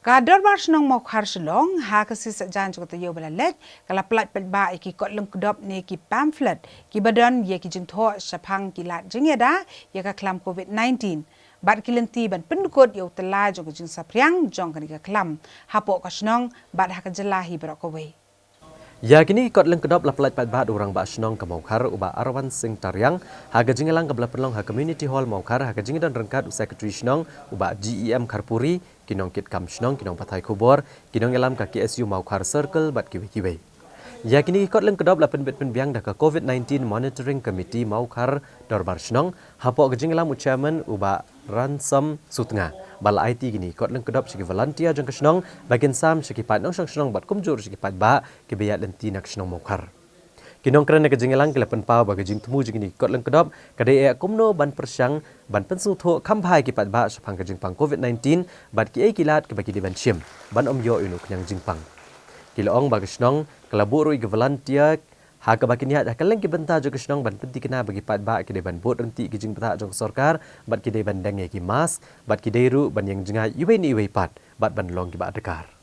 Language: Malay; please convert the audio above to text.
Ka Dorbar Shnong Mawkhar Shlong ha kasi sajan juga tu yo belalet kala pelat Paidbah iki kot Lyngkdop ni ki Pamphlets ki badan ye ki jintho shaphang ki lat jingeda ye ka klam COVID-19 bat kilenti ban pendukut yo tela jong jing sapriang jong kan ka klam hapo ka Shnong bat ha ka jelahi brokowe ya kini kot Lyngkdop la pelat Paidbah orang ba Shnong Mawkhar uba arwan sing tariang haga jingelang kabla penlong ha community hall Mawkhar haga jingedan rengkat secretary Shnong uba GEM Kharpuri kinong kit kam Shnong kinong pathai khubor kinong elam ka KSU Mawkhar circle bat kiwe ya kini kot Lyngkdop la pen biang da ka COVID-19 monitoring committee Mawkhar Dorbar Shnong hapo ga jingelam chairman uba ransom sutnga bala IT gini kot Lyngkdop sigi volunteer jong ka Shnong bagian sam sigi pat nong Shnong bat kumjur sigi Paidbah ke beya lenti nak Shnong Mawkhar kinong kerana kejingelang ke lepen pau bagi jing temu jing ni kot Lyngkdop kadai kumno ban persyang ban pensu tho kampai ki Paidbah sapang kejing pang COVID-19 bat ki kilat ke bagi diban shim ban om yo inu kenyang jingpang kiloong bagi Shnong kelaburu ke volunteer ha ka bagi niat akaleng ki benta jo ke Shnong ban penti kena bagi Paidbah ki deban bot renti ki jing peta jong sarkar bat ki deban dange ki mas bat ki deru ban yang jengai iwe ni iwe pat bat ban long ki ba dekar